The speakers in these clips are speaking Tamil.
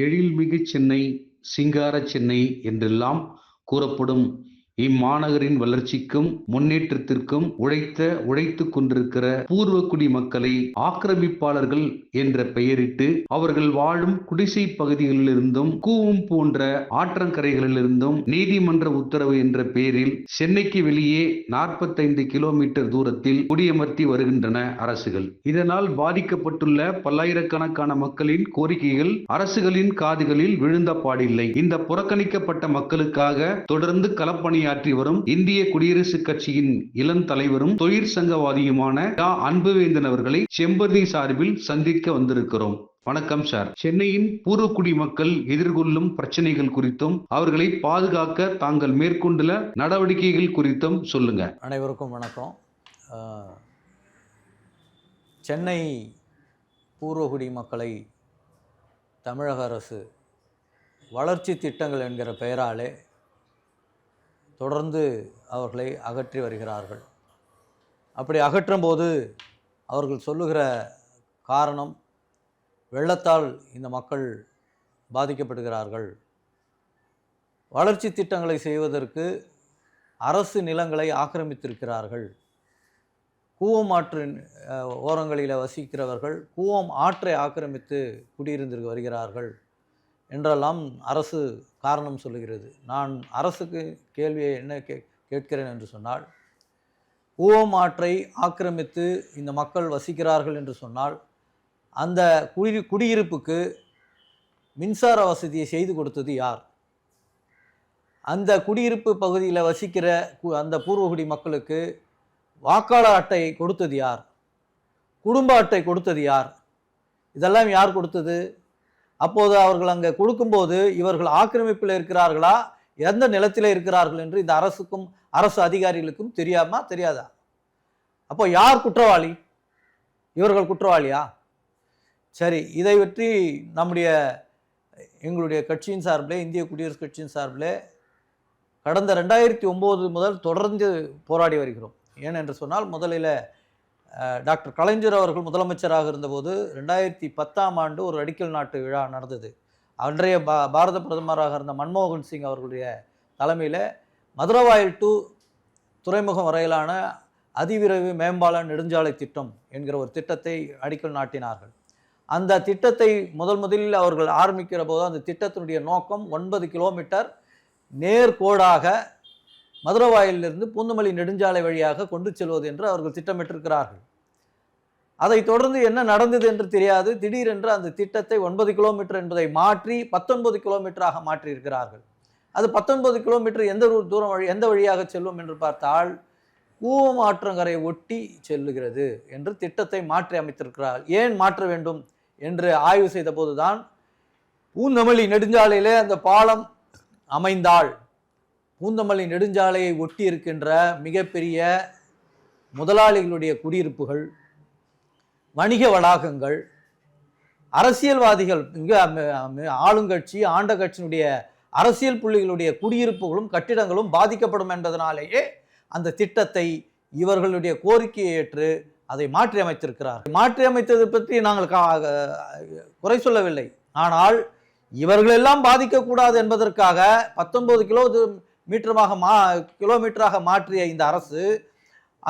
எழில்மிகு சென்னை, சிங்கார சென்னை என்றெல்லாம் கூறப்படும் இம்மாநகரின் வளர்ச்சிக்கும் முன்னேற்றத்திற்கும் உழைத்துக் கொண்டிருக்கிற பூர்வக்குடி மக்களை ஆக்கிரமிப்பாளர்கள் என்ற பெயரிட்டு அவர்கள் வாழும் குடிசை பகுதிகளிலிருந்தும் கூவம் போன்ற ஆற்றங்கரைகளிலிருந்தும் நீதிமன்ற உத்தரவு என்ற பெயரில் சென்னைக்கு வெளியே 45 கிலோமீட்டர் தூரத்தில் குடியமர்த்தி வருகின்றன அரசுகள். இதனால் பாதிக்கப்பட்டுள்ள பல்லாயிரக்கணக்கான மக்களின் கோரிக்கைகள் அரசுகளின் காதுகளில் விழுந்த பாடில்லை. இந்த புறக்கணிக்கப்பட்ட மக்களுக்காக தொடர்ந்து களப்பணி ஆற்றி வரும் இந்திய குடியரசுக் கட்சியின் இளம் தலைவரும் தொழிற்சங்கவாதியுமான அன்புவேந்தன் அவர்களை செம்பருதி சார்பில் சந்திக்க வந்திருக்கிறோம். வணக்கம் சார். சென்னையின் பூர்வக்குடி மக்கள் எதிர்கொள்ளும் பிரச்சனைகள் குறித்தும் அவர்களை பாதுகாக்க தாங்கள் மேற்கொண்டுள்ள நடவடிக்கைகள் குறித்தும் சொல்லுங்க. அனைவருக்கும் வணக்கம். சென்னை பூர்வக்குடி மக்களை தமிழக அரசு வளர்ச்சி திட்டங்கள் என்கிற பெயராலே தொடர்ந்து அவர்களை அகற்றி வருகிறார்கள். அப்படி அகற்றும் போது அவர்கள் சொல்லுகிற காரணம், வெள்ளத்தால் இந்த மக்கள் பாதிக்கப்படுகிறார்கள், வளர்ச்சி திட்டங்களை செய்வதற்கு அரசு நிலங்களை ஆக்கிரமித்திருக்கிறார்கள், கூவம் ஆற்றின் ஓரங்களில் வசிக்கிறவர்கள் கூவம் ஆற்றை ஆக்கிரமித்து குடியிருந்து வருகிறார்கள் என்றெல்லாம் அரசு காரணம் சொல்லுகிறது. நான் அரசுக்கு கேள்வியை என்ன கேட்கிறேன் என்று சொன்னால், கூவம் ஆற்றை ஆக்கிரமித்து இந்த மக்கள் வசிக்கிறார்கள் என்று சொன்னால் அந்த குடியிருப்புக்கு மின்சார வசதியை செய்து கொடுத்தது யார்? அந்த குடியிருப்பு பகுதியில் வசிக்கிற அந்த பூர்வகுடி மக்களுக்கு வாக்காளர் அட்டை கொடுத்தது யார்? குடும்ப அட்டை கொடுத்தது யார்? இதெல்லாம் யார் கொடுத்தது? அப்போது அவர்கள் அங்கே கொடுக்கும்போது இவர்கள் ஆக்கிரமிப்பில் இருக்கிறார்களா, எந்த நிலத்தில் இருக்கிறார்கள் என்று இந்த அரசுக்கும் அரசு அதிகாரிகளுக்கும் தெரியாதா? அப்போ யார் குற்றவாளி? இவர்கள் குற்றவாளியா? சரி, இதை பற்றி எங்களுடைய கட்சியின் சார்பில், இந்திய குடியரசுக் கட்சியின் சார்பில் கடந்த 2009 முதல் தொடர்ந்து போராடி வருகிறோம். ஏனென்று சொன்னால், முதலில் டாக்டர் கலைஞர் அவர்கள் முதலமைச்சராக இருந்தபோது 2010ஆம் ஆண்டு ஒரு அடிக்கல் நாட்டு விழா நடந்தது. அன்றைய பாரத பிரதமராக இருந்த மன்மோகன் சிங் அவர்களுடைய தலைமையில் மதுரவாயில் டு துறைமுகம் வரையிலான அதிவிரைவு மேம்பால நெடுஞ்சாலை திட்டம் என்கிற ஒரு திட்டத்தை அடிக்கல் நாட்டினார்கள். அந்த திட்டத்தை முதலில் அவர்கள் ஆரம்பிக்கிற போது அந்த திட்டத்தினுடைய நோக்கம் 9 கிலோமீட்டர் நேர்கோடாக மதுரவாயிலிருந்து பூந்தமல்லி நெடுஞ்சாலை வழியாக கொண்டு செல்வது என்று அவர்கள் திட்டமிட்டிருக்கிறார்கள். அதை தொடர்ந்து என்ன நடந்தது என்று தெரியாது. திடீரென்று அந்த திட்டத்தை 9 கிலோமீட்டர் என்பதை மாற்றி 19 கிலோமீட்டராக மாற்றியிருக்கிறார்கள். அது 19 கிலோமீட்டர் எந்த வழியாக செல்லும் என்று பார்த்தால் கூவம் ஆற்றங்கரை ஒட்டி செல்லுகிறது என்று திட்டத்தை மாற்றி அமைத்திருக்கிறார்கள். ஏன் மாற்ற வேண்டும் என்று ஆய்வு செய்த போதுதான் பூந்தமல்லி நெடுஞ்சாலையிலே அந்த பாலம் அமைந்தால் பூந்தமல்லி நெடுஞ்சாலையை ஒட்டி இருக்கின்ற மிகப்பெரிய முதலாளிகளுடைய குடியிருப்புகள், வணிக வளாகங்கள், அரசியல்வாதிகள், ஆளுங்கட்சி ஆண்ட கட்சியினுடைய அரசியல் புள்ளிகளுடைய குடியிருப்புகளும் கட்டிடங்களும் பாதிக்கப்படும் என்பதனாலேயே அந்த திட்டத்தை இவர்களுடைய கோரிக்கையை ஏற்று அதை மாற்றி அமைத்திருக்கிறார். மாற்றி அமைத்ததை பற்றி நாங்கள் குறை சொல்லவில்லை. ஆனால் இவர்களெல்லாம் பாதிக்கக்கூடாது என்பதற்காக 19 கிலோமீட்டராக மாற்றிய இந்த அரசு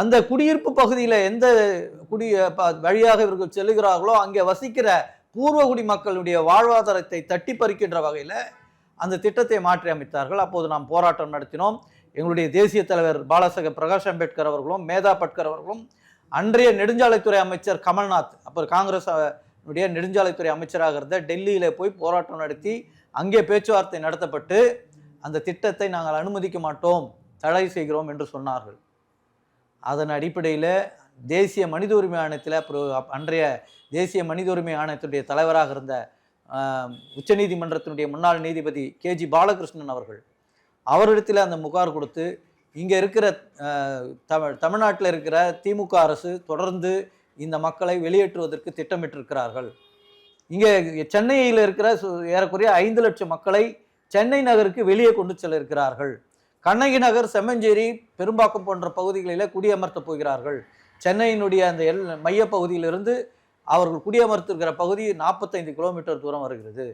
அந்த குடியிருப்பு பகுதியில் எந்த வழியாக இவர்கள் செல்லுகிறார்களோ அங்கே வசிக்கிற பூர்வகுடி மக்களுடைய வாழ்வாதாரத்தை தட்டி பறிக்கின்ற வகையில் அந்த திட்டத்தை மாற்றி அமைத்தார்கள். அப்போது நாம் போராட்டம் நடத்தினோம். எங்களுடைய தேசிய தலைவர் பாலாசாஹேப் பிரகாஷ் அம்பேத்கர் அவர்களும் மேதா பட்கர் அவர்களும் அன்றைய நெடுஞ்சாலைத்துறை அமைச்சர் கமல்நாத், அப்புறம் காங்கிரஸ் நெடுஞ்சாலைத்துறை அமைச்சராக இருந்த டெல்லியில் போய் போராட்டம் நடத்தி அங்கே பேச்சுவார்த்தை நடத்தப்பட்டு அந்த திட்டத்தை நாங்கள் அனுமதிக்க மாட்டோம், தடை செய்கிறோம் என்று சொன்னார்கள். அதன் அடிப்படையில் தேசிய மனித உரிமை ஆணையத்தில் அன்றைய தேசிய மனித உரிமை ஆணையத்துடைய தலைவராக இருந்த உச்சநீதிமன்றத்தினுடைய முன்னாள் நீதிபதி கேஜி பாலகிருஷ்ணன் அவரிடத்தில் அந்த புகார் கொடுத்து, இங்கே இருக்கிற தமிழ்நாட்டில் இருக்கிற திமுக அரசு தொடர்ந்து இந்த மக்களை வெளியேற்றுவதற்கு திட்டமிட்டிருக்கிறார்கள். இங்கே சென்னையில் இருக்கிற ஏறக்குறைய 5 லட்சம் மக்களை சென்னை நகருக்கு வெளியே கொண்டு செல்ல இருக்கிறார்கள். கண்ணகி நகர், செம்மஞ்சேரி, பெரும்பாக்கம் போன்ற பகுதிகளில் குடியமர்த்த போகிறார்கள். சென்னையினுடைய அந்த மைய பகுதியிலிருந்து அவர்கள் குடியமர்த்திருக்கிற பகுதி 45 கிலோமீட்டர் தூரம் வருகிறது.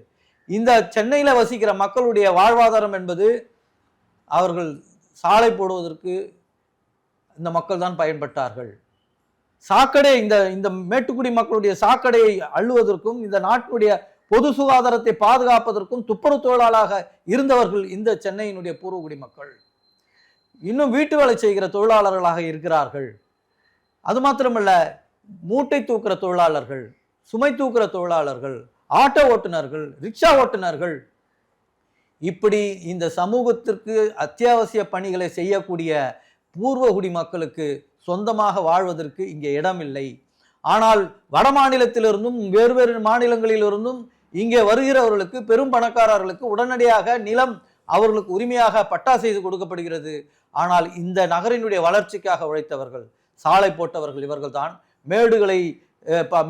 இந்த சென்னையில் வசிக்கிற மக்களுடைய வாழ்வாதாரம் என்பது அவர்கள் சாலை போடுவதற்கு இந்த மக்கள் தான் பயன்பட்டார்கள். சாக்கடை இந்த மேட்டுக்குடி மக்களுடைய சாக்கடையை அள்ளுவதற்கும் இந்த நாட்டுடைய பொது சுகாதாரத்தை பாதுகாப்பதற்கும் துப்புரவு தொழிலாளராக இருந்தவர்கள் இந்த சென்னையினுடைய பூர்வகுடி மக்கள். இன்னும் வீட்டு வேலை செய்கிற தொழிலாளர்களாக இருக்கிறார்கள். அது மாத்திரமல்ல, மூட்டை தூக்குற தொழிலாளர்கள், சுமை தூக்குற தொழிலாளர்கள், ஆட்டோ ஓட்டுநர்கள், ரிக்ஷா ஓட்டுநர்கள், இப்படி இந்த சமூகத்திற்கு அத்தியாவசிய பணிகளை செய்யக்கூடிய பூர்வகுடி மக்களுக்கு சொந்தமாக வாழ்வதற்கு இங்கே இடம் இல்லை. ஆனால் வட மாநிலத்திலிருந்தும் வேறு மாநிலங்களிலிருந்தும் இங்கே வருகிறவர்களுக்கு, பெரும் பணக்காரர்களுக்கு உடனடியாக நிலம் அவர்களுக்கு உரிமையாக பட்டா செய்து கொடுக்கப்படுகிறது. ஆனால் இந்த நகரினுடைய வளர்ச்சிக்காக உழைத்தவர்கள், சாலை போட்டவர்கள் இவர்கள் தான்.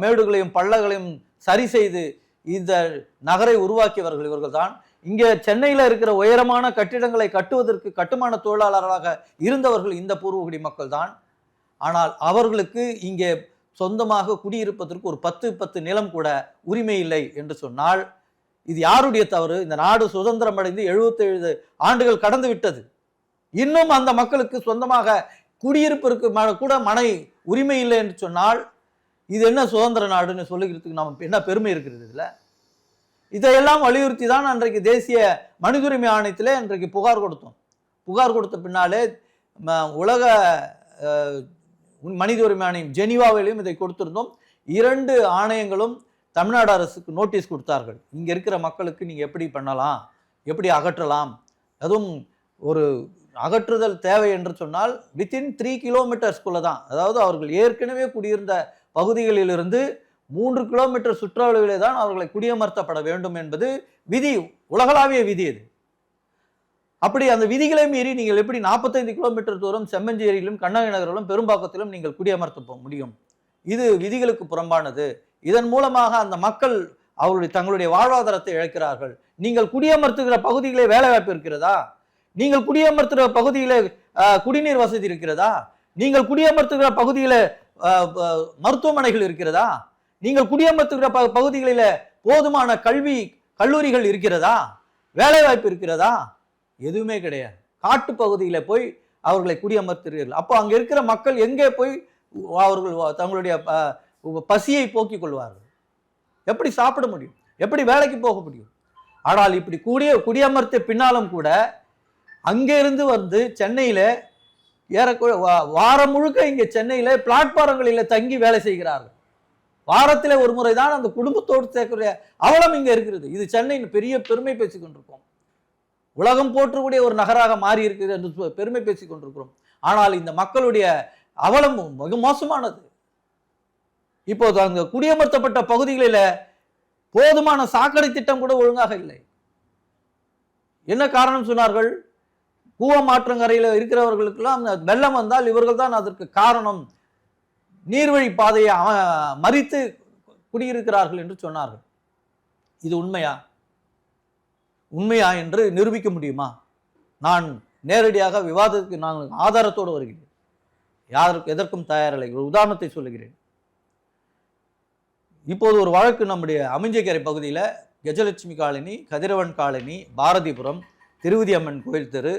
மேடுகளையும் பள்ளங்களையும் சரி செய்து இந்த நகரை உருவாக்கியவர்கள் இவர்கள் தான். இங்கே சென்னையில் இருக்கிற உயரமான கட்டிடங்களை கட்டுவதற்கு கட்டுமான தொழிலாளர்களாக இருந்தவர்கள் இந்த பூர்வகுடி மக்கள் தான். ஆனால் அவர்களுக்கு இங்கே சொந்தமாக குடியிருப்பதற்கு ஒரு 10 நிலம் கூட உரிமை இல்லை என்று சொன்னால் இது யாருடைய தவறு? இந்த நாடு சுதந்திரம் அடைந்து 77 ஆண்டுகள் கடந்து விட்டது. இன்னும் அந்த மக்களுக்கு சொந்தமாக குடியிருப்பிற்கு கூட மனை உரிமை இல்லை என்று சொன்னால் இது என்ன சுதந்திர நாடுன்னு சொல்லுகிறதுக்கு நம்ம என்ன பெருமை இருக்கிறது? இதில் இதையெல்லாம் வலியுறுத்தி தான் அன்றைக்கு தேசிய மனித உரிமை ஆணையத்திலே அன்றைக்கு புகார் கொடுத்தோம். புகார் கொடுத்த பின்னாலே உலக மனித உரிமை ஆணையம் ஜெனீவாவிலையும் இதை கொடுத்திருந்தோம். 2 ஆணையங்களும் தமிழ்நாடு அரசுக்கு நோட்டீஸ் கொடுத்தார்கள். இங்கே இருக்கிற மக்களுக்கு நீங்கள் எப்படி பண்ணலாம், எப்படி அகற்றலாம், அதுவும் ஒரு அகற்றுதல் தேவை என்று சொன்னால் வித்தின் 3 கிலோமீட்டர்ஸ்குள்ளே தான். அதாவது அவர்கள் ஏற்கனவே குடியிருந்த பகுதிகளிலிருந்து 3 கிலோமீட்டர் சுற்றளவிலே தான் அவர்களை குடியமர்த்தப்பட வேண்டும் என்பது விதி, உலகளாவிய விதி அது. அப்படி அந்த விதிகளை மீறி நீங்கள் எப்படி 45 கிலோமீட்டர் தூரம் செம்மஞ்சேரியிலும் கண்ணகி நகரிலும் பெரும்பாக்கத்திலும் நீங்கள் குடியமர்த்த முடியும்? இது விதிகளுக்கு புறம்பானது. இதன் மூலமாக அந்த மக்கள் தங்களுடைய வாழ்வாதாரத்தை இழக்கிறார்கள். நீங்கள் குடியமர்த்துகிற பகுதிகளே வேலை வாய்ப்பு இருக்கிறதா? நீங்கள் குடியமர்த்துகிற பகுதியில குடிநீர் வசதி இருக்கிறதா? நீங்கள் குடியமர்த்துகிற பகுதியில மருத்துவமனைகள் இருக்கிறதா? நீங்கள் குடியமர்த்துகிற பகுதிகளில போதுமான கல்லூரிகள் இருக்கிறதா? வேலை வாய்ப்பு இருக்கிறதா? எதுவுமே கிடையாது. காட்டு பகுதியில போய் அவர்களை குடியமர்த்துகிறீர்கள். அப்போ அங்க இருக்கிற மக்கள் எங்கே போய் அவர்கள் தங்களுடைய பசியை போக்கிக் கொள்வார்கள்? எப்படி சாப்பிட முடியும்? எப்படி வேலைக்கு போக முடியும்? ஆனால் இப்படி குடியமர்த்த பின்னாலும் கூட அங்கே இருந்து வந்து சென்னையில வாரம் முழுக்க இங்கே சென்னையில பிளாட்பாரங்களில் தங்கி வேலை செய்கிறார்கள். வாரத்திலே ஒரு முறை தான் அந்த குடும்பத்தோடு சேர்க்கிற அவலம் இங்க இருக்கிறது. இது சென்னையின் பெரிய பெருமை பேசிக் கொண்டிருக்கோம். உலகம் போற்றக்கூடிய ஒரு நகராக மாறி இருக்குது என்று பெருமை பேசிக் கொண்டிருக்கிறோம். ஆனால் இந்த மக்களுடைய அவலம் மிக மோசமானது. இப்போது அங்கு குடியமர்த்தப்பட்ட பகுதிகளில் போதுமான சாக்கடை திட்டம் கூட ஒழுங்காக இல்லை. என்ன காரணம் சொன்னார்கள்? கூவ மாற்றங்கரையில் இருக்கிறவர்களுக்கெல்லாம் வெள்ளம் வந்தால் இவர்கள் தான் அதற்கு காரணம், நீர்வழி பாதையை மறித்து குடியிருக்கிறார்கள் என்று சொன்னார்கள். இது உண்மையா என்று நிரூபிக்க முடியுமா? நான் நேரடியாக விவாதத்துக்கு நாங்கள் ஆதாரத்தோடு வருகிறேன். எதற்கும் தயாரில்லை. ஒரு உதாரணத்தை சொல்லுகிறேன். இப்போது ஒரு வழக்கு நம்முடைய அமிஞ்சக்கரை பகுதியில் கஜலட்சுமி காலனி, கதிரவன் காலனி, பாரதிபுரம், திருவதி அம்மன் கோயில் தெரு,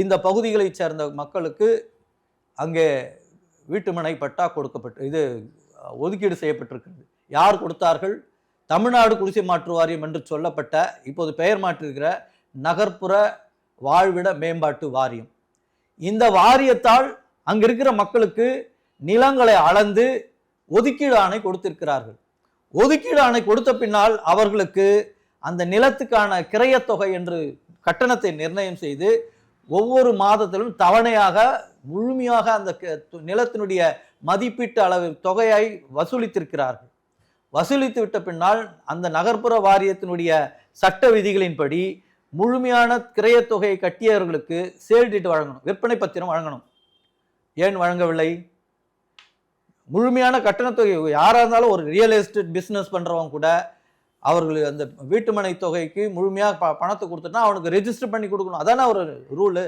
இந்த பகுதிகளைச் சேர்ந்த மக்களுக்கு அங்கே வீட்டுமனை பட்டா ஒதுக்கீடு செய்யப்பட்டிருக்கிறது. யார் கொடுத்தார்கள்? தமிழ்நாடு குடிசை மாற்று வாரியம் என்று சொல்லப்பட்ட, இப்போது பெயர் மாற்றிருக்கிற நகர்ப்புற வாழ்விட மேம்பாட்டு வாரியம். இந்த வாரியத்தால் அங்க இருக்கிற மக்களுக்கு நிலங்களை அளந்து ஒதுக்கீடு ஆணை கொடுத்திருக்கிறார்கள். ஒதுக்கீடு ஆணை கொடுத்த பின்னால் அவர்களுக்கு அந்த நிலத்துக்கான கிரயத்தொகை என்று கட்டணத்தை நிர்ணயம் செய்து ஒவ்வொரு மாதத்திலும் தவணையாக முழுமையாக அந்த நிலத்தினுடைய மதிப்பீட்டு அளவு தொகையை வசூலித்திருக்கிறார்கள். வசூலித்து விட்ட பின்னால் அந்த நகர்ப்புற வாரியத்தினுடைய சட்ட விதிகளின்படி முழுமையான கிரயத்தொகையை கட்டியவர்களுக்கு சேல் டீட் வழங்கணும், விற்பனை பத்திரம் வழங்கணும். ஏன் வழங்கவில்லை? முழுமையான கட்டணத்தொகை யாராக இருந்தாலும் ஒரு ரியல் எஸ்டேட் பிஸ்னஸ் பண்ணுறவங்க கூட அவர்கள் அந்த வீட்டுமனை தொகைக்கு முழுமையாக பணத்தை கொடுத்துட்டா அவனுக்கு ரெஜிஸ்டர் பண்ணி கொடுக்கணும். அதான ஒரு ரூலு.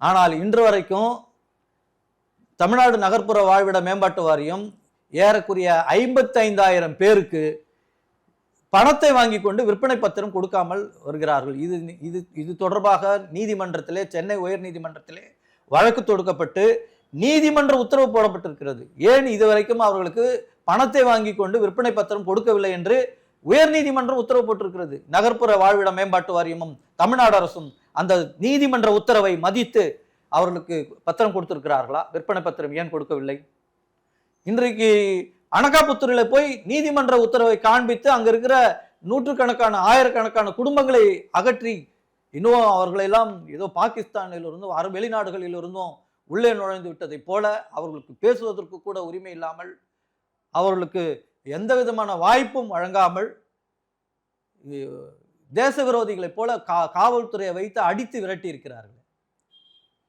ஆனால் இன்று வரைக்கும் தமிழ்நாடு நகர்ப்புற வாழ்விட மேம்பாட்டு வாரியம் ஏறக்குறைய 55,000 பேருக்கு பணத்தை வாங்கி கொண்டு விற்பனை பத்திரம் கொடுக்காமல் வருகிறார்கள். இது இது இது தொடர்பாக நீதிமன்றத்திலே, சென்னை உயர் நீதிமன்றத்திலே வழக்கு தொடுக்கப்பட்டு நீதிமன்ற உத்தரவு போடப்பட்டிருக்கிறது. ஏன் இதுவரைக்கும் அவர்களுக்கு பணத்தை வாங்கி கொண்டு விற்பனை பத்திரம் கொடுக்கவில்லை என்று உயர் நீதிமன்றம் உத்தரவு போட்டிருக்கிறது. நகர்ப்புற வாழ்விட மேம்பாட்டு வாரியமும் தமிழ்நாடு அரசும் அந்த நீதிமன்ற உத்தரவை மதித்து அவர்களுக்கு பத்திரம் கொடுத்திருக்கிறார்களா? விற்பனை பத்திரம் ஏன் கொடுக்கவில்லை? இன்றைக்கு அனகாபுத்தூரில் போய் நீதிமன்ற உத்தரவை காண்பித்து அங்க இருக்கிற நூற்றுக்கணக்கான ஆயிரக்கணக்கான குடும்பங்களை அகற்றி இன்னும் அவர்களெல்லாம் ஏதோ பாகிஸ்தானில் இருந்தும் வெளிநாடுகளில் இருந்தும் உள்ளே நுழைந்து விட்டதை போல அவர்களுக்கு பேசுவதற்கு கூட உரிமை இல்லாமல், அவர்களுக்கு எந்த விதமான வாய்ப்பும் வழங்காமல், தேச விரோதிகளைப் போல காவல்துறையை வைத்து அடித்து விரட்டி இருக்கிறார்கள்.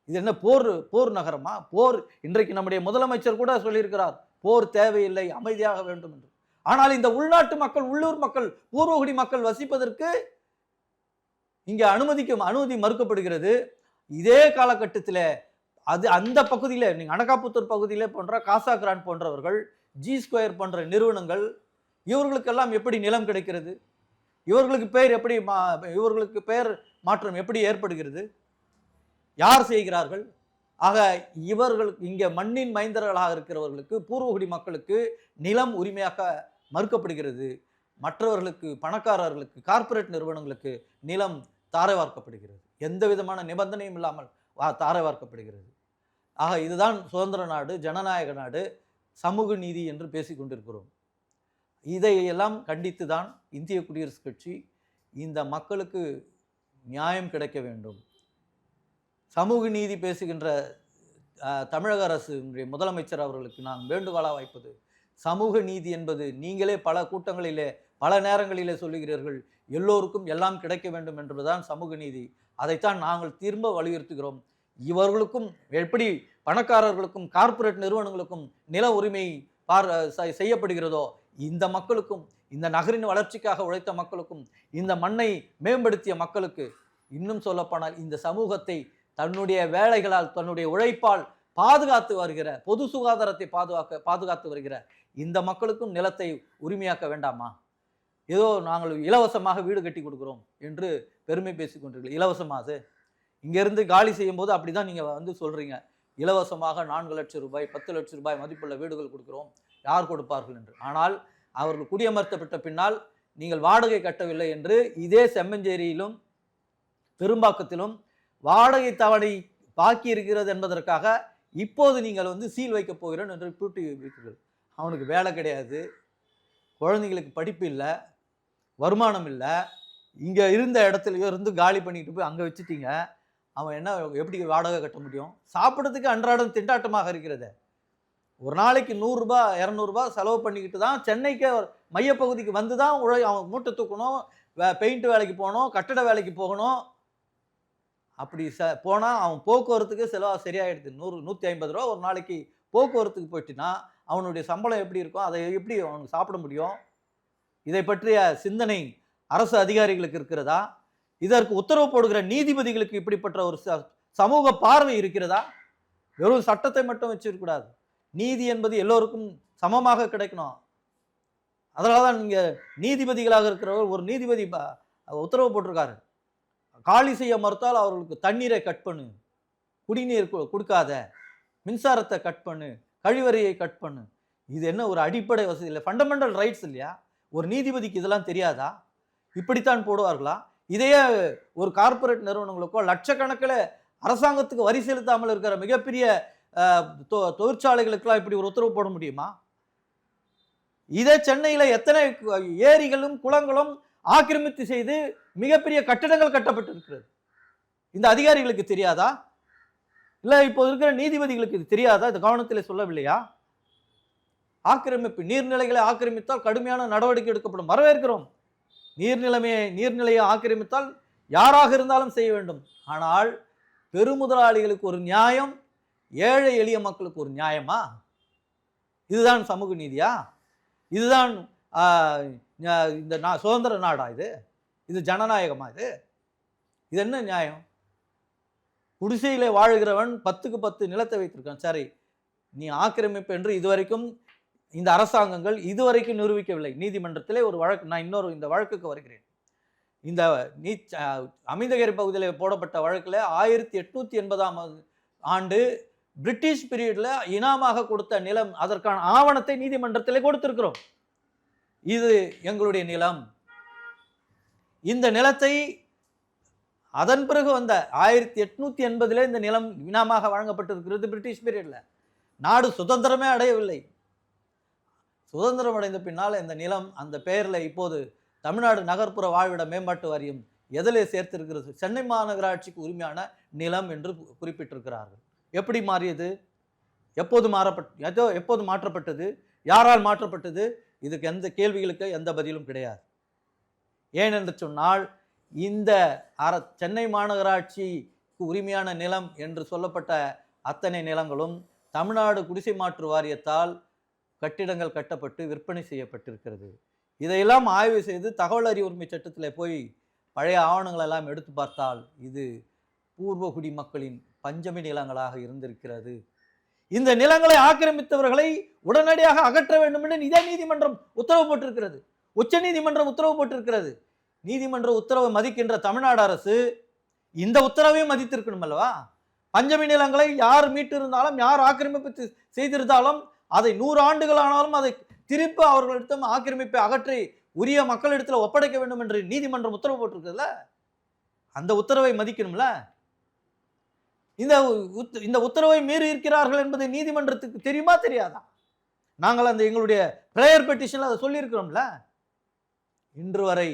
இது என்ன போர் நகரமா? போர். இன்றைக்கு நம்முடைய முதலமைச்சர் கூட சொல்லியிருக்கிறார், போர் தேவையில்லை, அமைதியாக வேண்டும் என்று. ஆனால் இந்த உள்நாட்டு மக்கள், உள்ளூர் மக்கள், பூர்வகுடி மக்கள் வசிப்பதற்கு இங்கே அனுமதி மறுக்கப்படுகிறது. இதே காலகட்டத்தில் அந்த பகுதியில், நீங்க அனகாபுத்தூர் பகுதியிலே போன்ற காசா கிராண்ட் போன்றவர்கள், ஜி ஸ்கொயர் போன்ற நிறுவனங்கள், இவர்களுக்கெல்லாம் எப்படி நிலம் கிடைக்கிறது? இவர்களுக்கு பெயர் மாற்றம் எப்படி ஏற்படுகிறது? யார் செய்கிறார்கள்? ஆக இவர்களுக்கு, இங்கே மண்ணின் மைந்தர்களாக இருக்கிறவர்களுக்கு, பூர்வகுடி மக்களுக்கு நிலம் உரிமையாக மறுக்கப்படுகிறது. மற்றவர்களுக்கு, பணக்காரர்களுக்கு, கார்ப்பரேட் நிறுவனங்களுக்கு நிலம் தாரை வார்க்கப்படுகிறது. எந்த விதமான நிபந்தனையும் இல்லாமல் தாரை வார்க்கப்படுகிறது. ஆக இதுதான் சுதந்திர நாடு, ஜனநாயக நாடு, சமூக நீதி என்று பேசிக்கொண்டிருக்கிறோம். இதையெல்லாம் கண்டித்து தான் இந்திய குடியரசுக் கட்சி இந்த மக்களுக்கு நியாயம் கிடைக்க வேண்டும், சமூக நீதி பேசுகின்ற தமிழக அரசு முதலமைச்சர் அவர்களுக்கு நான் வேண்டுகோளாக வைப்பது, சமூக நீதி என்பது நீங்களே பல கூட்டங்களிலே பல நேரங்களிலே சொல்லுகிறீர்கள், எல்லோருக்கும் எல்லாம் கிடைக்க வேண்டும் என்பதுதான் சமூக நீதி. அதைத்தான் நாங்கள் திரும்ப வலியுறுத்துகிறோம். இவர்களுக்கும் எப்படி பணக்காரர்களுக்கும் கார்ப்பரேட் நிறுவனங்களுக்கும் நில உரிமை செய்யப்படுகிறதோ, இந்த மக்களுக்கும், இந்த நகரின் வளர்ச்சிக்காக உழைத்த மக்களுக்கும், இந்த மண்ணை மேம்படுத்திய மக்களுக்கு, இன்னும் சொல்லப்போனால் இந்த சமூகத்தை தன்னுடைய வேலைகளால், தன்னுடைய உழைப்பால் பாதுகாத்து வருகிற, பொது சுகாதாரத்தை பாதுகாத்து வருகிற இந்த மக்களுக்கும் நிலத்தை உரிமையாக்க வேண்டாமா? ஏதோ நாங்கள் இலவசமாக வீடு கட்டி கொடுக்குறோம் என்று பெருமை பேசிக்கொண்டிருக்கீங்க. இலவசமாக இங்கேருந்து காலி செய்யும் போது அப்படி தான் நீங்கள் சொல்கிறீங்க, இலவசமாக 4 லட்சம் ரூபாய் 10 லட்சம் ரூபாய் மதிப்புள்ள வீடுகள் கொடுக்குறோம், யார் கொடுப்பார்கள் என்று. ஆனால் அவர்கள் குடியமர்த்தப்பட்ட பின்னால் நீங்கள் வாடகை கட்டவில்லை என்று இதே செம்மஞ்சேரியிலும் பெரும்பாக்கத்திலும் வாடகை தவணை பாக்கி இருக்கிறது என்பதற்காக இப்போது நீங்கள் சீல் வைக்கப் போகிறேன் என்று பூட்டி வைக்கிறீர்கள். அவனுக்கு வேலை கிடையாது, குழந்தைங்களுக்கு படிப்பு இல்லை, வருமானம் இல்லை, இங்கே இருந்த இடத்துல இருந்து காலி பண்ணிட்டு போய் அங்கே வச்சுட்டீங்க. அவன் எப்படி வாடகை கட்ட முடியும்? சாப்பிட்றதுக்கு அன்றாடம் திண்டாட்டமாக இருக்கிறது. ஒரு நாளைக்கு 100 ரூபாய் 200 ரூபாய் செலவு பண்ணிக்கிட்டு தான் சென்னைக்கு மையப்பகுதிக்கு வந்து தான் அவன் மூட்டை தூக்கணும், பெயிண்ட் வேலைக்கு போகணும், கட்டட வேலைக்கு போகணும். அப்படி போனால் அவன் போக்குவரத்துக்கு செலவாக சரியாயிடுது. 100-150 ரூபா ஒரு நாளைக்கு போக்குவரத்துக்கு போயிட்டுனா அவனுடைய சம்பளம் எப்படி இருக்கும்? அதை எப்படி அவனுக்கு சாப்பிட முடியும்? இதை பற்றிய சிந்தனை அரசு அதிகாரிகளுக்கு இருக்கிறதா? இதற்கு உத்தரவு போடுகிற நீதிபதிகளுக்கு இப்படிப்பட்ட ஒரு சமூக பார்வை இருக்கிறதா? வெறும் சட்டத்தை மட்டும் வச்சிருக்கக்கூடாது, நீதி என்பது எல்லோருக்கும் சமமாக கிடைக்கணும். அதனால தான் நீங்கள் நீதிபதிகளாக இருக்கிறவர், ஒரு நீதிபதி உத்தரவு போட்டிருக்காரு, காலி செய்ய மறுத்தால் அவர்களுக்கு தண்ணீரை கட் பண்ணு, குடிநீர் கொடுக்காத, மின்சாரத்தை கட் பண்ணு, கழிவறையை கட் பண்ணு. இது என்ன ஒரு அடிப்படை வசதி இல்லை? ஃபண்டமெண்டல் ரைட்ஸ் இல்லையா? ஒரு நீதிபதிக்கு இதெல்லாம் தெரியாதா? இப்படித்தான் போடுவார்களா? இதையே ஒரு கார்ப்பரேட் நிறுவனங்களுக்கோ, லட்சக்கணக்கில் அரசாங்கத்துக்கு வரி செலுத்தாமல் இருக்கிற மிகப்பெரிய தொழிற்சாலைகளுக்கெல்லாம் இப்படி ஒரு உத்தரவு போட முடியுமா? இதே சென்னையில் எத்தனை ஏரிகளும் குளங்களும் ஆக்கிரமித்து செய்து மிகப்பெரிய கட்டடங்கள் கட்டப்பட்டு இருக்கிறது. இந்த அதிகாரிகளுக்கு தெரியாதா? இல்லை இப்போ இருக்கிற நீதிபதிகளுக்கு இது தெரியாதா? இது கவனத்தில் சொல்லவில்லையா? ஆக்கிரமிப்பு, நீர்நிலைகளை ஆக்கிரமித்தால் கடுமையான நடவடிக்கை எடுக்கப்படும், வரவேற்கிறோம். நீர்நிலையை ஆக்கிரமித்தால் யாராக இருந்தாலும் செய்ய வேண்டும். ஆனால் பெருமுதலாளிகளுக்கு ஒரு நியாயம், ஏழை எளிய மக்களுக்கு ஒரு நியாயமா? இதுதான் சமூக நீதியா? இதுதான் இந்த சுதந்திர நாடா? இது ஜனநாயகமா? இது என்ன நியாயம்? குடிசையிலே வாழ்கிறவன் 10க்கு 10 நிலத்தை வைத்திருக்கான், சரி, நீ ஆக்கிரமிப்பு என்று இதுவரைக்கும் இந்த அரசாங்கங்கள் இதுவரைக்கும் நிரூபிக்கவில்லை. நீதிமன்றத்திலே ஒரு வழக்கு, நான் இந்த வழக்குக்கு வருகிறேன். இந்த அமிர்தகிரி பகுதியில் போடப்பட்ட வழக்கில் 1880ஆம் ஆண்டு பிரிட்டிஷ் பீரியட்ல இனாமாக கொடுத்த நிலம், அதற்கான ஆவணத்தை நீதிமன்றத்திலே கொடுத்திருக்கிறோம். இது எங்களுடைய நிலம். இந்த நிலத்தை அதன் பிறகு வந்த 1880 இந்த நிலம் இனாமாக வழங்கப்பட்டிருக்கிறது. பிரிட்டிஷ் பீரியட்ல நாடு சுதந்திரமே அடையவில்லை. சுதந்திரம் அடைந்த பின்னால் இந்த நிலம் அந்த பெயரில் இப்போது தமிழ்நாடு நகர்ப்புற வாழ்விட மேம்பாட்டு வாரியம் எதிலே சேர்த்திருக்கிறது? சென்னை மாநகராட்சிக்கு உரிமையான நிலம் என்று குறிப்பிட்டிருக்கிறார்கள். எப்படி மாறியது? எப்போது மாற்றப்பட்டது? யாரால் மாற்றப்பட்டது? இதுக்கு எந்த கேள்விகளுக்கு எந்த பதிலும் கிடையாது. ஏனென்று சொன்னால் இந்த சென்னை மாநகராட்சிக்கு உரிமையான நிலம் என்று சொல்லப்பட்ட அத்தனை நிலங்களும் தமிழ்நாடு குடிசை மாற்று வாரியத்தால் கட்டிடங்கள் கட்டப்பட்டு விற்பனை செய்யப்பட்டிருக்கிறது. இதையெல்லாம் ஆய்வு செய்து தகவல் அறிவு உரிமை சட்டத்தில் போய் பழைய ஆவணங்கள் எல்லாம் எடுத்து பார்த்தால் இது பூர்வகுடி மக்களின் பஞ்சமி நிலங்களாக இருந்திருக்கிறது. இந்த நிலங்களை ஆக்கிரமித்தவர்களை உடனடியாக அகற்ற வேண்டும் என்று இதே நீதிமன்றம் உத்தரவு போட்டிருக்கிறது. உச்ச நீதிமன்றம் உத்தரவு போட்டிருக்கிறது. நீதிமன்ற உத்தரவை மதிக்கின்ற தமிழ்நாடு அரசு இந்த உத்தரவையும் மதித்திருக்கணும் அல்லவா? பஞ்சமி நிலங்களை யார் மீட்டிருந்தாலும், யார் ஆக்கிரமிப்பு செய்திருந்தாலும், அதை 100 ஆண்டுகள் ஆனாலும் அதை திருப்பி அவர்களிடம் ஆக்கிரமிப்பை அகற்றி உரிய மக்களிடத்தில் ஒப்படைக்க வேண்டும் என்று நீதிமன்றம் உத்தரவு போட்டிருக்குதுல்ல, அந்த உத்தரவை மதிக்கணும்ல. இந்த உத்தரவை மீறி இருக்கிறார்கள் என்பது நீதிமன்றத்துக்கு தெரியுமா தெரியாதா? நாங்கள் அந்த எங்களுடைய பிரேயர் பெட்டிஷன்ல அதை சொல்லியிருக்கிறோம்ல. இன்று வரை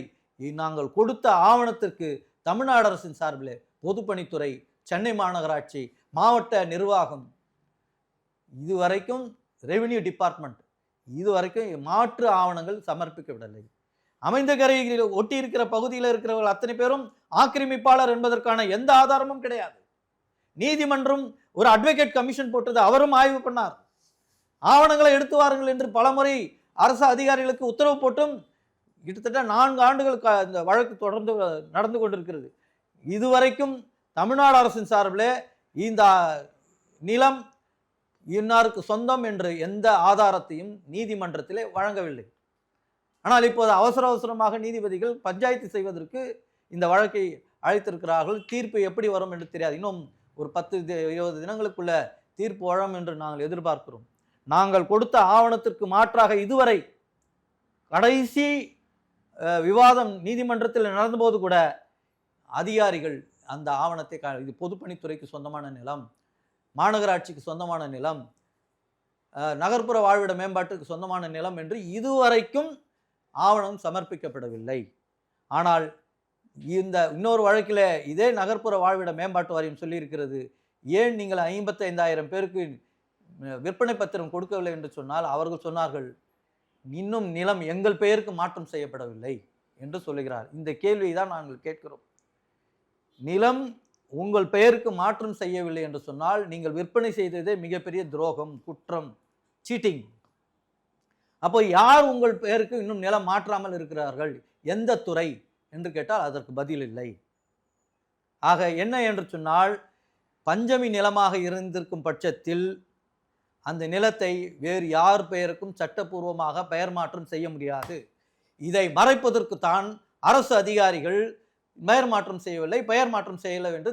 நாங்கள் கொடுத்த ஆவணத்திற்கு தமிழ்நாடு அரசின் சார்பில் பொதுப்பணித்துறை, சென்னை மாநகராட்சி, மாவட்ட நிர்வாகம், இதுவரைக்கும் ரெவென்யூ டிபார்ட்மெண்ட் இதுவரைக்கும் மாற்று ஆவணங்கள் சமர்ப்பிக்கவில்லை. அமைந்தகரையில் ஒட்டி இருக்கிற பகுதியில் இருக்கிறவர்கள் அத்தனை பேரும் ஆக்கிரமிப்பாளர் என்பதற்கான எந்த ஆதாரமும் கிடையாது. நீதிமன்றம் ஒரு அட்வொகேட் கமிஷன் போட்டது, அவரும் ஆய்வு பண்ணார். ஆவணங்களை எடுத்து வாருங்கள் என்று பலமுறை அரசு அதிகாரிகளுக்கு உத்தரவு போட்டும் கிட்டத்தட்ட 4 ஆண்டுகள் இந்த வழக்கு தொடர்ந்து நடந்து கொண்டிருக்கிறது. இதுவரைக்கும் தமிழ்நாடு அரசின் சார்பில் இந்த நிலம் இன்னாருக்கு சொந்தம் என்று எந்த ஆதாரத்தையும் நீதிமன்றத்திலே வழங்கவில்லை. ஆனால் இப்போது அவசரமாக நீதிபதிகள் பஞ்சாயத்து செய்வதற்கு இந்த வழக்கை அழைத்திருக்கிறார்கள். தீர்ப்பு எப்படி வரும் என்று தெரியாது. இன்னும் ஒரு 10-20 தினங்களுக்குள்ள தீர்ப்பு வரும் என்று நாங்கள் எதிர்பார்க்கிறோம். நாங்கள் கொடுத்த ஆவணத்திற்கு மாற்றாக இதுவரை கடைசி விவாதம் நீதிமன்றத்தில் நடந்தபோது கூட அதிகாரிகள் அந்த ஆவணத்தை, இது பொதுப்பணித்துறைக்கு சொந்தமான நிலம், மாநகராட்சிக்கு சொந்தமான நிலம், நகர்ப்புற வாழ்விட மேம்பாட்டுக்கு சொந்தமான நிலம் என்று இதுவரைக்கும் ஆவணம் சமர்ப்பிக்கப்படவில்லை. ஆனால் இந்த இன்னொரு வழக்கில் இதே நகர்ப்புற வாழ்விட மேம்பாட்டு வாரியம் சொல்லியிருக்கிறது, ஏன் நீங்கள் 55,000 பேருக்கு விற்பனை பத்திரம் கொடுக்கவில்லை என்று சொன்னால் அவர்கள் சொன்னார்கள், இன்னும் நிலம் எங்கள் பெயருக்கு மாற்றம் செய்யப்படவில்லை என்று சொல்லுகிறார். இந்த கேள்வியை தான் நாங்கள் கேட்கிறோம். நிலம் உங்கள் பெயருக்கு மாற்றம் செய்யவில்லை என்று சொன்னால் நீங்கள் விற்பனை செய்ததே மிகப்பெரிய துரோகம், குற்றம், சீட்டிங். அப்போ யார் உங்கள் பெயருக்கு இன்னும் நிலம் மாற்றாமல் இருக்கிறார்கள், எந்த துறை என்று கேட்டால் அதற்கு பதில் இல்லை. ஆக என்ன என்று சொன்னால், பஞ்சமி நிலமாக இருந்திருக்கும் பட்சத்தில் அந்த நிலத்தை வேறு யார் பெயருக்கும் சட்டப்பூர்வமாக பெயர் மாற்றம் செய்ய முடியாது. இதை மறைப்பதற்கு தான் அரசு அதிகாரிகள் பெயர் மாற்றம் செய்யவில்லை, பெயர் மாற்றம் செய்யலை என்று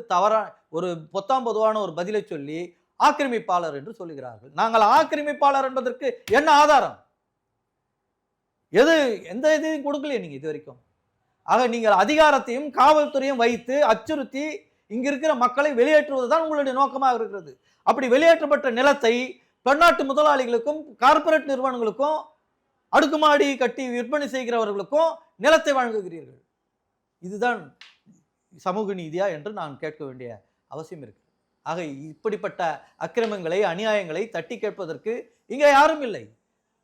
ஒரு பொத்தாம்பொதுவான ஒரு பதிலை சொல்லி ஆக்கிரமிப்பாளர் என்று சொல்லுகிறார்கள். நாங்கள் ஆக்கிரமிப்பாளர் என்பதற்கு என்ன ஆதாரம்? எந்த இதையும் கொடுக்கலையே நீங்க இது வரைக்கும். ஆக நீங்கள் அதிகாரத்தையும் காவல்துறையும் வைத்து அச்சுறுத்தி இங்க இருக்கிற மக்களை வெளியேற்றுவதுதான் உங்களுடைய நோக்கமாக இருக்கிறது. அப்படி வெளியேற்றப்பட்ட நிலத்தை பன்னாட்டு முதலாளிகளுக்கும் கார்ப்பரேட் நிறுவனங்களுக்கும் அடுக்குமாடி கட்டி விற்பனை செய்கிறவர்களுக்கும் நிலத்தை வழங்குகிறீர்கள். இதுதான் சமூக நீதியா என்று நான் கேட்க வேண்டிய அவசியம் இருக்கு. ஆக இப்படிப்பட்ட அக்கிரமங்களை, அநியாயங்களை தட்டி கேட்பதற்கு இங்கே யாரும் இல்லை.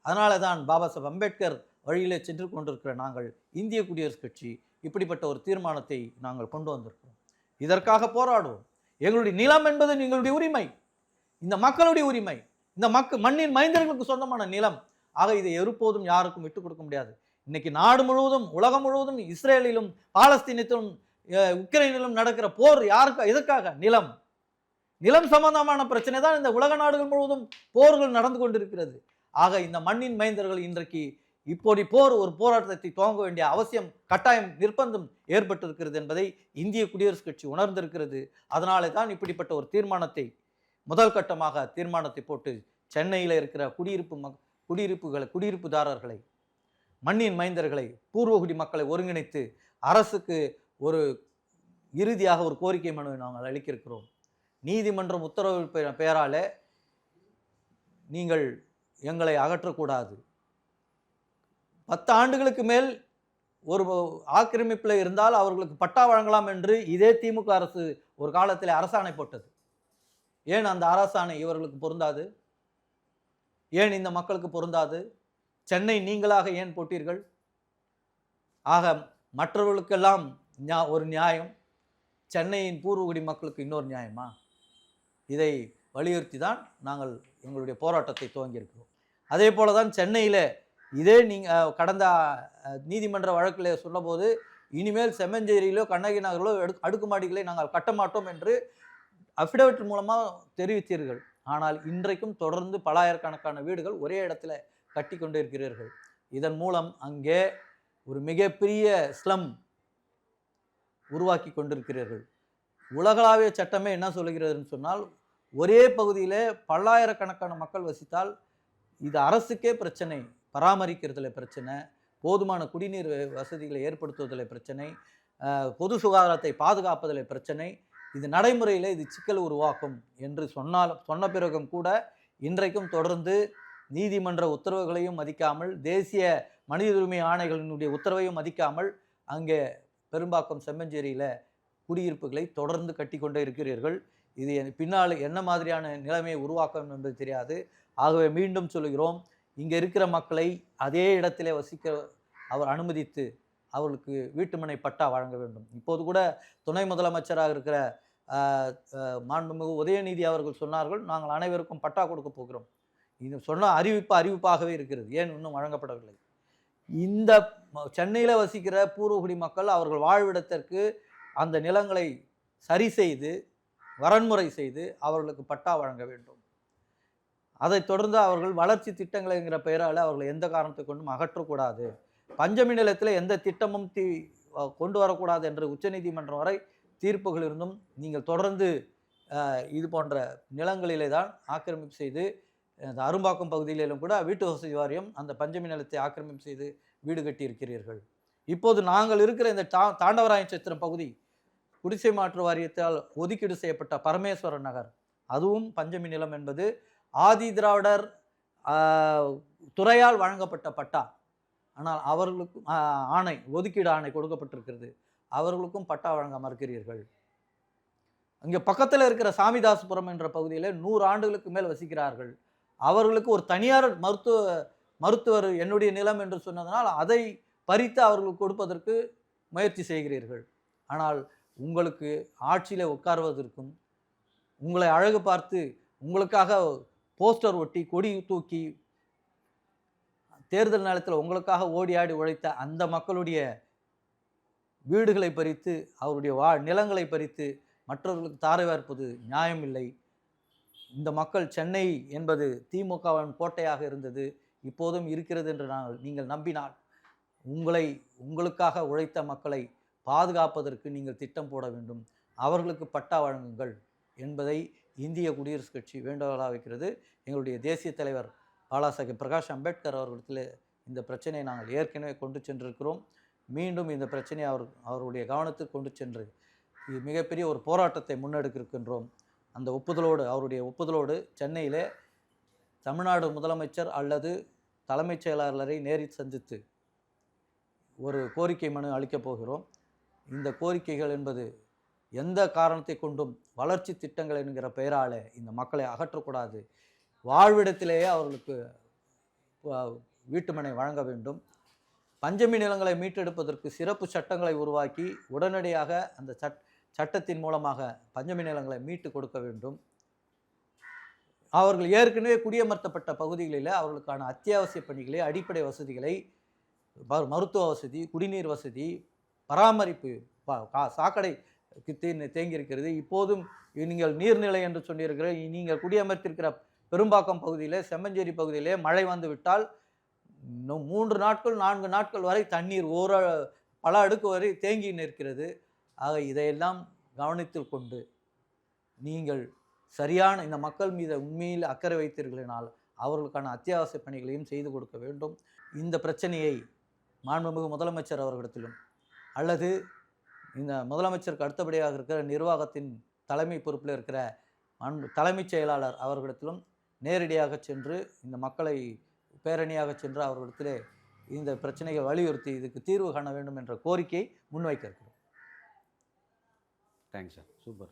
அதனால தான் பாபா சாஹேப் அம்பேத்கர் வழியிலே சென்று கொண்டிருக்கிற நாங்கள் இந்திய குடியரசுக் கட்சி இப்படிப்பட்ட ஒரு தீர்மானத்தை நாங்கள் கொண்டு வந்திருக்கிறோம். இதற்காக போராடுவோம். எங்களுடைய நிலம் என்பது எங்களுடைய உரிமை, இந்த மக்களுடைய உரிமை, இந்த மண்ணின் மைந்தர்களுக்கு சொந்தமான நிலம். ஆக இதை ஒருபோதும் யாருக்கும் விட்டுக் கொடுக்க முடியாது. இன்னைக்கு நாடு முழுவதும், உலகம் முழுவதும், இஸ்ரேலிலும் பாலஸ்தீனத்திலும் உக்ரைனிலும் நடக்கிற போர் எதற்காக? நிலம் சம்பந்தமான பிரச்சனை தான் இந்த உலக நாடுகள் முழுவதும் போர்கள் நடந்து கொண்டிருக்கிறது. ஆக இந்த மண்ணின் மைந்தர்கள் இன்றைக்கு இப்போது ஒரு போராட்டத்தை துவங்க வேண்டிய அவசியம், கட்டாயம், நிர்பந்தம் ஏற்பட்டிருக்கிறது என்பதை இந்திய குடியரசுக் கட்சி உணர்ந்திருக்கிறது. அதனாலே தான் இப்படிப்பட்ட ஒரு தீர்மானத்தை, முதல் கட்டமாக தீர்மானத்தை போட்டு சென்னையில் இருக்கிற குடியிருப்புதாரர்களை, மண்ணின் மைந்தர்களை, பூர்வகுடி மக்களை ஒருங்கிணைத்து அரசுக்கு ஒரு இறுதியாக ஒரு கோரிக்கை மனுவை நாங்கள் அளிக்கிறோம். நீதிமன்றம் உத்தரவு பெயராலே நீங்கள் எங்களை அகற்றக்கூடாது. 10 ஆண்டுகளுக்கு மேல் ஒரு ஆக்கிரமிப்பில் இருந்தால் அவர்களுக்கு பட்டா வழங்கலாம் என்று இதே திமுக அரசு ஒரு காலத்தில் அரசாணை போட்டது. ஏன் அந்த அரசாணை இவர்களுக்கு பொருந்தாது? ஏன் இந்த மக்களுக்கு பொருந்தாது? சென்னை நீங்களாக ஏன் போட்டீர்கள்? ஆக மற்றவர்களுக்கெல்லாம் ஒரு நியாயம், சென்னையின் பூர்வகுடி மக்களுக்கு இன்னொரு நியாயமா? இதை வலியுறுத்தி தான் நாங்கள் எங்களுடைய போராட்டத்தை துவங்கியிருக்கிறோம். அதே போல தான் சென்னையில் இதே கடந்த நீதிமன்ற வழக்கில் சொன்னபோது, இனிமேல் செம்மஞ்சேரியிலோ கண்ணகி நகரிலோ அடுக்குமாடிகளை நாங்கள் கட்ட மாட்டோம் என்று அஃபிடவிட் மூலமாக தெரிவித்தீர்கள். ஆனால் இன்றைக்கும் தொடர்ந்து பலாயிரக்கணக்கான வீடுகள் ஒரே இடத்துல கட்டி கொண்டிருக்கிறீர்கள். இதன் மூலம் அங்கே ஒரு மிகப்பெரிய ஸ்லம் உருவாக்கி கொண்டிருக்கிறீர்கள். உலகளாவிய சட்டமே என்ன சொல்லுகிறதுன்னு சொன்னால், ஒரே பகுதியில் பல்லாயிரக்கணக்கான மக்கள் வசித்தால் இது அரசுக்கே பிரச்சனை, பராமரிக்கிறதுல பிரச்சனை, போதுமான குடிநீர் வசதிகளை ஏற்படுத்துவதில் பிரச்சனை, பொது சுகாதாரத்தை பாதுகாப்பதில் பிரச்சனை, இது நடைமுறையில் இது சிக்கல் உருவாக்கும் என்று சொன்ன பிறகும் கூட இன்றைக்கும் தொடர்ந்து நீதிமன்ற உத்தரவுகளையும் மதிக்காமல், தேசிய மனித உரிமை ஆணைகளினுடைய உத்தரவையும் மதிக்காமல் அங்கே பெரும்பாக்கம் செம்மஞ்சேரியில் குடியிருப்புகளை தொடர்ந்து கட்டி கொண்டே இருக்கிறீர்கள். இது பின்னால் என்ன மாதிரியான நிலைமையை உருவாக்கும் என்பது தெரியாது. ஆகவே மீண்டும் சொல்கிறோம், இங்கே இருக்கிற மக்களை அதே இடத்திலே வசிக்க அவர் அனுமதித்து அவர்களுக்கு வீட்டுமனை பட்டா வழங்க வேண்டும். இப்போது கூட துணை முதலமைச்சராக இருக்கிற மாண்புமிகு உதயநிதி அவர்கள் சொன்னார்கள், நாங்கள் அனைவருக்கும் பட்டா கொடுக்க போகிறோம். இது சொன்ன அறிவிப்பாகவே இருக்கிறது, ஏன் இன்னும் வழங்கப்படவில்லை? இந்த சென்னையில் வசிக்கிற பூர்வகுடி மக்கள் அவர்கள் வாழ்விடத்திற்கு அந்த நிலங்களை சரி செய்து, வரன்முறை செய்து அவர்களுக்கு பட்டா வழங்க வேண்டும். அதைத் தொடர்ந்து அவர்கள் வளர்ச்சி திட்டங்கள்ங்கிற பெயரால் அவர்களை எந்த காரணத்தை கொண்டும் அகற்றக்கூடாது. பஞ்சமி நிலத்தில் எந்த திட்டமும் கொண்டு வரக்கூடாது என்று உச்சநீதிமன்றம் வரை தீர்ப்புகள் இருந்தும் நீங்கள் தொடர்ந்து இது போன்ற நிலங்களிலே தான் ஆக்கிரமிப்பு செய்து, இந்த அரும்பாக்கம் பகுதியிலும் கூட வீட்டு வசதி வாரியம் அந்த பஞ்சமி நிலத்தை ஆக்கிரமிப்பு செய்து வீடு கட்டியிருக்கிறீர்கள். இப்போது நாங்கள் இருக்கிற இந்த தாண்டவராயச்சத்திரம் பகுதி குடிசை மாற்று வாரியத்தால் ஒதுக்கீடு செய்யப்பட்ட பரமேஸ்வரன் நகர், அதுவும் பஞ்சமி நிலம் என்பது ஆதி திராவிடர் துறையால் வழங்கப்பட்ட பட்டா. ஆனால் அவர்களுக்கும் ஒதுக்கீடு ஆணை கொடுக்கப்பட்டிருக்கிறது, அவர்களுக்கும் பட்டா வழங்க மறுக்கிறீர்கள். அங்கே பக்கத்தில் இருக்கிற சாமிதாசுபுரம் என்ற பகுதியில் 100 ஆண்டுகளுக்கு மேல் வசிக்கிறார்கள். அவர்களுக்கு ஒரு தனியார் மருத்துவர் என்னுடைய நிலம் என்று சொன்னதனால் அதை பறித்து அவர்களுக்கு கொடுப்பதற்கு முயற்சி செய்கிறீர்கள். ஆனால் உங்களுக்கு ஆட்சியில் உட்கார்வதற்கும், உங்களை அழகு பார்த்து உங்களுக்காக போஸ்டர் ஒட்டி கொடி தூக்கி தேர்தல் நேரத்தில் உங்களுக்காக ஓடி ஆடி உழைத்த அந்த மக்களுடைய வீடுகளை பறித்து, அவருடைய நிலங்களை பறித்து மற்றவர்களுக்கு தாரை வார்ப்பது நியாயம் இல்லை. இந்த மக்கள், சென்னை என்பது திமுகவின் கோட்டையாக இருந்தது, இப்போதும் இருக்கிறது என்று நீங்கள் நம்பினால், உங்களுக்காக உழைத்த மக்களை பாதுகாப்பதற்கு நீங்கள் திட்டம் போட வேண்டும், அவர்களுக்கு பட்டா வழங்குங்கள் என்பதை இந்திய குடியரசுக் கட்சி வேண்டுகோளாக வைக்கிறது. எங்களுடைய தேசிய தலைவர் பாலாசாஹிப் பிரகாஷ் அம்பேத்கர் அவர்களிடத்தில் இந்த பிரச்சனையை நாங்கள் ஏற்கனவே கொண்டு சென்றிருக்கிறோம். மீண்டும் இந்த பிரச்சனையை அவருடைய கவனத்துக்கு கொண்டு சென்று மிகப்பெரிய ஒரு போராட்டத்தை முன்னெடுக்கின்றோம். அந்த அவருடைய ஒப்புதலோடு சென்னையில் தமிழ்நாடு முதலமைச்சர் அல்லது தலைமைச் செயலாளரை நேரில் சந்தித்து ஒரு கோரிக்கை மனு அளிக்கப் போகிறோம். இந்த கோரிக்கைகள் என்பது எந்த காரணத்தை கொண்டும் வளர்ச்சி திட்டங்கள் என்கிற பெயரால் இந்த மக்களை அகற்றக்கூடாது, வாழ்விடத்திலேயே அவர்களுக்கு வீட்டுமனை வழங்க வேண்டும், பஞ்சமி நிலங்களை மீட்டெடுப்பதற்கு சிறப்பு சட்டங்களை உருவாக்கி உடனடியாக அந்த சட்டத்தின் மூலமாக பஞ்சமி நிலங்களை மீட்டு கொடுக்க வேண்டும். அவர்கள் ஏற்கனவே குடியமர்த்தப்பட்ட பகுதிகளில் அவர்களுக்கான அத்தியாவசிய பணிகளை, அடிப்படை வசதிகளை, மருத்துவ வசதி, குடிநீர் வசதி, பராமரிப்பு, சாக்கடை தேங்கியிருக்கிறது. இப்போதும் நீங்கள் நீர்நிலை என்று சொன்னீர்கள், நீங்கள் குடியமர்த்திருக்கிற பெரும்பாக்கம் பகுதியிலே, செம்மஞ்சேரி பகுதியிலே மழை வந்து விட்டால் இன்னும் 3 நாட்கள் 4 நாட்கள் வரை தண்ணீர் பல அடுக்கு வரை தேங்கி நிற்கிறது. ஆக இதையெல்லாம் கவனத்தில் கொண்டு நீங்கள் சரியான இந்த மக்கள் மீது உண்மையில் அக்கறை வைத்தீர்களானால் அவர்களுக்கான அத்தியாவசிய பணிகளையும் செய்து கொடுக்க வேண்டும். இந்த பிரச்சனையை மாண்புமிகு முதலமைச்சர் அவர்களிடத்திலும் அல்லது இந்த முதலமைச்சருக்கு அடுத்தபடியாக இருக்கிற நிர்வாகத்தின் தலைமை பொறுப்பில் இருக்கிற தலைமைச் செயலாளர் அவர்களிடத்திலும் நேரடியாக சென்று இந்த மக்களை பேரணியாக சென்று அவர்களிடத்திலே இந்த பிரச்சனையை வலியுறுத்தி இதுக்கு தீர்வு காண வேண்டும் என்ற கோரிக்கையை முன்வைக்க இருக்கிறோம். Thanks sir, super.